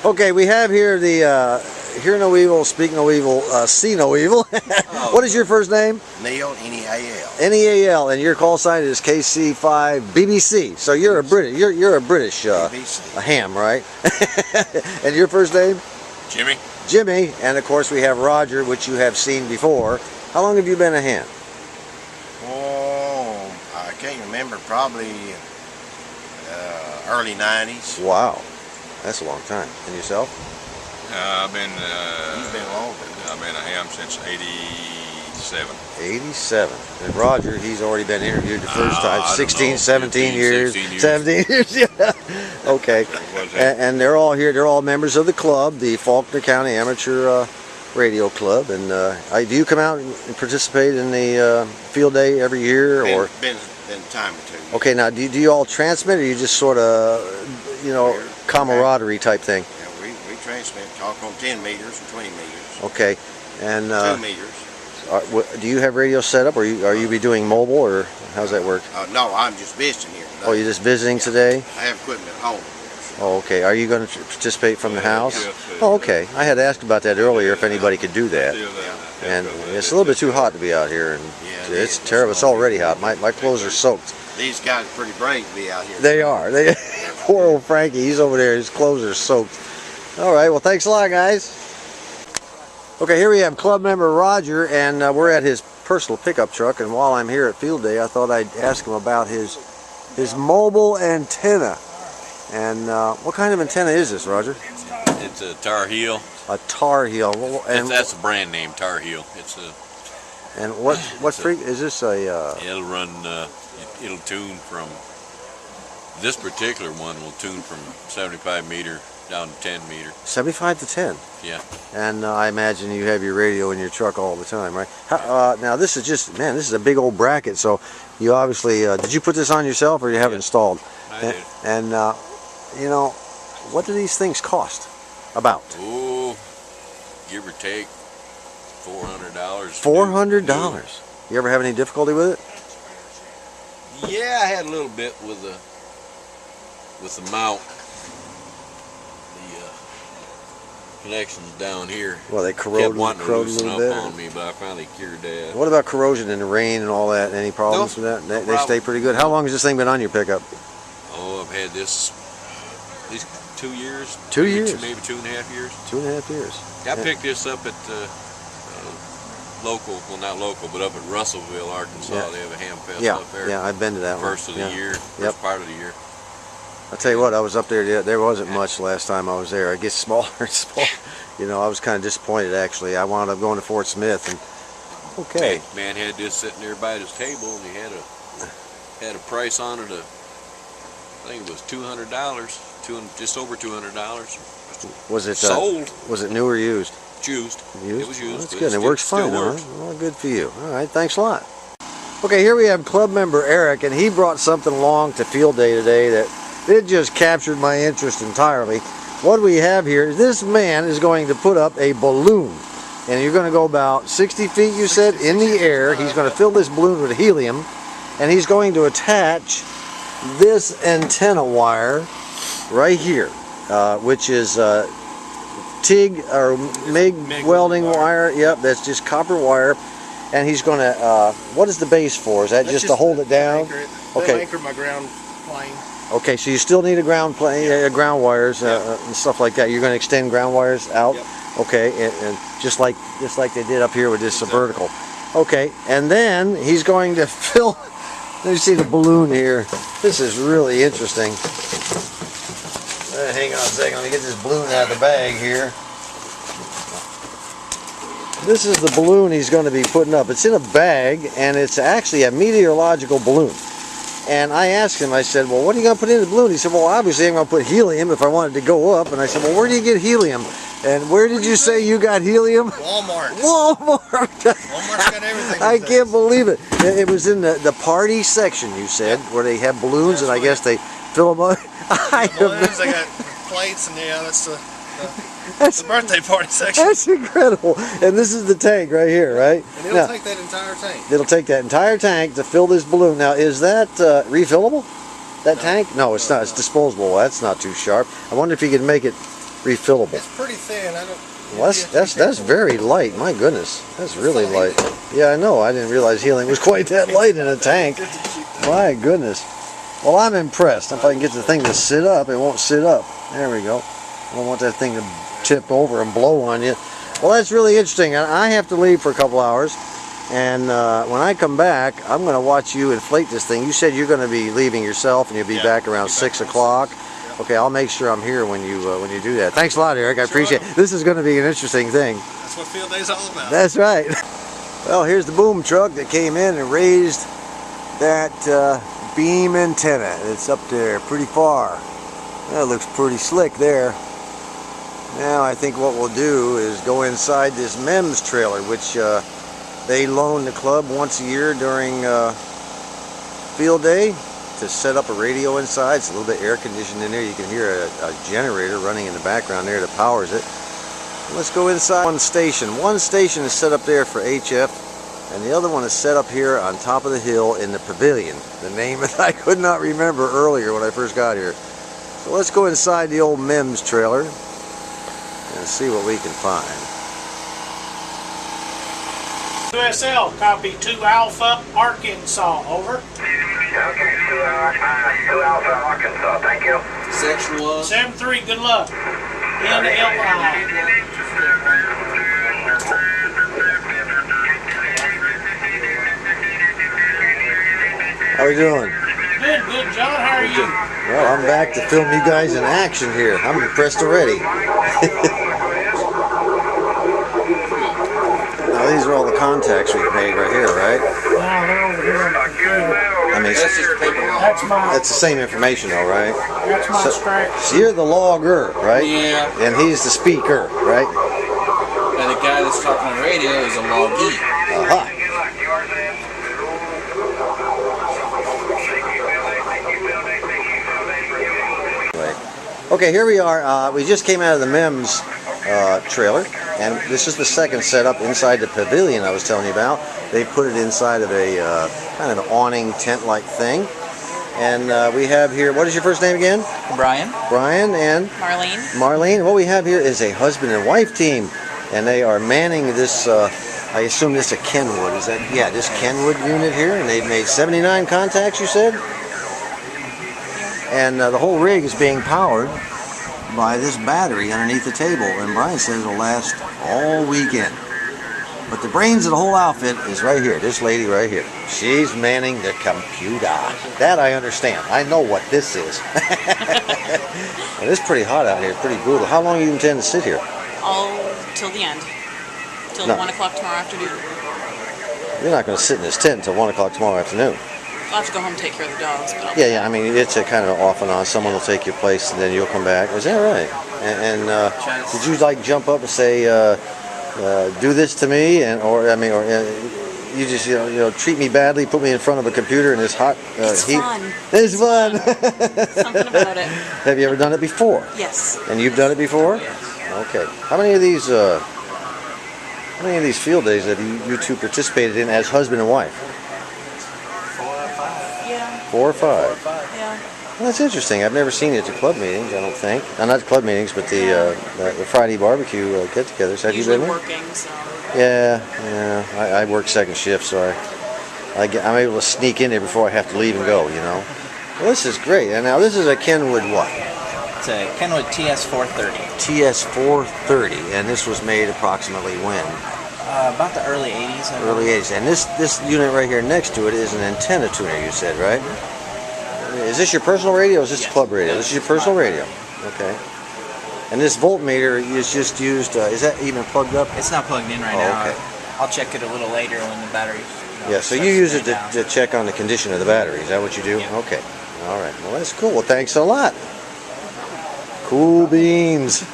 Okay, we have here the hear no evil, speak no evil, see no evil. What is your first name? Neil, N-E-A-L. N-E-A-L, and your call sign is KC5 BBC. So you're a British, you're a British a ham, right? And your first name? Jimmy. Jimmy, and of course we have Roger, which you have seen before. How long have you been a ham? Oh, I can't remember. Probably early 90s. Wow, that's a long time. And yourself? I've been. He's been longer. I've been a ham since '87. 87. And Roger, he's already been interviewed the first time. 16, 17 15, years. 16 years. 17 years, yeah. Okay. And they're all here. They're all members of the club, the Faulkner County Amateur Radio Club. And do you come out and participate in the field day every year? Been time or two. Okay, now do you all transmit, or you just sort of, you know, camaraderie type thing? Yeah, we transmit, talk on 10 meters and 20 meters. Okay. And 2 meters. Do you have radio set up, or are you be doing mobile, or how's that work? No, I'm just visiting here today. Oh, you're just visiting today? I have equipment at home. Oh, okay. Are you going to participate from the house? Oh, okay. I had asked about that earlier, if anybody could do that. And it's a little bit too hot to be out here, and it's terrible. It's already hot. My clothes are soaked. These guys are pretty brave to be out here. They are. Poor old Frankie, he's over there. His clothes are soaked. All right. Well, thanks a lot, guys. Okay, here we have club member Roger, and we're at his personal pickup truck. And while I'm here at field day, I thought I'd ask him about his mobile antenna. And what kind of antenna is this, Roger? It's a Tar Heel. A Tar Heel. And that's the brand name, Tar Heel. It's a. And what freak is this? It'll run. It'll tune from. This particular one will tune from 75 meter down to 10 meter. 75 to 10. Yeah. And I imagine you have your radio in your truck all the time, right? Now this is just, man, this is a big old bracket. So you obviously did you put this on yourself, or you have it installed? I did. And you know, what do these things cost? About? Oh, give or take $400. $400. You ever have any difficulty with it? Yeah, I had a little bit with the mount. Connections down here. Well, they corrode a little bit. On me, but I finally cured that. What about corrosion in the rain and all that? Any problems with that? They stay pretty good. How long has this thing been on your pickup? Oh, I've had this at least 2 years. 2 years? Maybe 2.5 years. 2.5 years. I picked this up at local, well not local, but up at Russellville, Arkansas. Yeah. They have a ham fest up there. Yeah, I've been to that first one. of the year, first part of the year. I'll tell you what, I was up there, there wasn't much last time I was there. It gets smaller and smaller. You know, I was kind of disappointed, actually. I wound up going to Fort Smith, and okay. Man had this sitting there by his table, and he had a price on it of, I think it was $200, just over $200. Was it sold? Was it new or used? Used. Used? It was used. Well, that's good. It works fine, though. huh? Well, good for you. All right, thanks a lot. Okay, here we have club member Eric, and he brought something along to field day today that it just captured my interest entirely. What we have here, this man is going to put up a balloon, and you're going to go about 60 feet, you said, in the air. He's going to fill this balloon with helium, and he's going to attach this antenna wire right here, which is TIG or MIG welding wire. Yep, that's just copper wire. And he's going to, what is the base for? Is that just to hold it down? Okay. Anchor my ground plane. Okay, so you still need a ground plane, ground wires and stuff like that. You're going to extend ground wires out. Yep. Okay, and just like they did up here with this vertical. Okay, and then he's going to fill. Let me see the balloon here. This is really interesting. Hang on a second. Let me get this balloon out of the bag here. This is the balloon he's going to be putting up. It's in a bag, and it's actually a meteorological balloon. And I asked him, I said, well, what are you going to put in the balloon? He said, well, obviously I'm going to put helium if I wanted to go up. And I said, well, where do you get helium? And where did you say you got helium? Walmart. Walmart. Walmart's got everything. I can't believe it. It was in the party section, you said, where they have balloons, and I guess they fill them up. Balloons, they got plates, and yeah, that's the birthday party section. That's incredible. And this is the tank right here, right? And it'll take that entire tank. It'll take that entire tank to fill this balloon. Now, is that refillable? That tank? No, it's not. It's disposable. That's not too sharp. I wonder if you could make it refillable. It's pretty thin. I don't. Well, that's very light. My goodness, that's really light. Yeah, I know. I didn't realize helium was quite that light in a tank. My goodness. Well, I'm impressed. If I can get the thing to sit up, it won't sit up. There we go. I don't want that thing to tip over and blow on you. Well, that's really interesting. I have to leave for a couple hours, and when I come back, I'm going to watch you inflate this thing. You said you're going to be leaving yourself, and you'll be back around 6 o'clock. Okay, I'll make sure I'm here when you do that. Thanks a lot, Eric. I appreciate it. This is going to be an interesting thing. That's what field day's all about. That's right. Well, here's the boom truck that came in and raised that beam antenna. It's up there pretty far. That looks pretty slick there. Now I think what we'll do is go inside this MEMS trailer, which they loan the club once a year during field day, to set up a radio inside. It's a little bit air conditioned in there. You can hear a generator running in the background there that powers it. Let's go inside. One station is set up there for HF, and the other one is set up here on top of the hill in the pavilion. The name that I could not remember earlier when I first got here. So let's go inside the old MEMS trailer and see what we can find. USL, copy 2 Alpha, Arkansas, over. Okay, 2 Alpha, Arkansas, thank you. Section was 7-3, good luck. NLI. How we doing? Good, John, how are you? Well, I'm back to film you guys in action here. I'm impressed already. Now, these are all the contacts we've made right here, right? Now they're over here on the computer. I mean, that's the same information though, right? That's my strike. So you're the logger, right? Yeah. And he's the speaker, right? And the guy that's talking on the radio is a loggee. Aha. Okay, here we are. We just came out of the MEMS trailer, and this is the second setup inside the pavilion I was telling you about. They put it inside of a kind of an awning tent-like thing. And we have here, what is your first name again? Brian. Brian and? Marlene. Marlene. What we have here is a husband and wife team, and they are manning this, I assume this is a Kenwood. Is that, yeah, this Kenwood unit here, and they've made 79 contacts, you said? And the whole rig is being powered by this battery underneath the table, and Brian says it'll last all weekend. But the brains of the whole outfit is right here, this lady right here. She's manning the computer. That I understand. I know what this is. And it's pretty hot out here, pretty brutal. How long do you intend to sit here? All till the end. Till 1 o'clock tomorrow afternoon. You're not going to sit in this tent until 1 o'clock tomorrow afternoon. I'll have to go home and take care of the dogs. But Yeah, I mean, it's a kind of off and on. Someone will take your place, and then you'll come back. Is that right? And did you like jump up and say, "Do this to me," and or you just you know treat me badly, put me in front of a computer in this hot heat? Fun. It's fun. Something about it. Have you ever done it before? Yes. And you've done it before? Okay. How many of these field days have you two participated in as husband and wife? 4 or 5. Yeah. Well, that's interesting. I've never seen it at club meetings, I don't think. Not club meetings, but the Friday barbecue get-togethers. Have Usually you been there? working, so. Yeah. I work second shift, so I'm able to sneak in there before I have to leave and go, you know. Well, this is great. And now this is a Kenwood what? It's a Kenwood TS430. TS430, and this was made approximately when? About the early 80s. Early 80s. And this unit right here next to it is an antenna tuner, you said, right? Is this your personal radio or is this a club radio? This is your personal radio. Okay. And this voltmeter is just used, is that even plugged up? It's not plugged in right now. Okay. I'll check it a little later when the battery's... Yeah, so you use it to check on the condition of the battery. Is that what you do? Yeah. Okay. All right. Well, that's cool. Well, thanks a lot. Cool beans.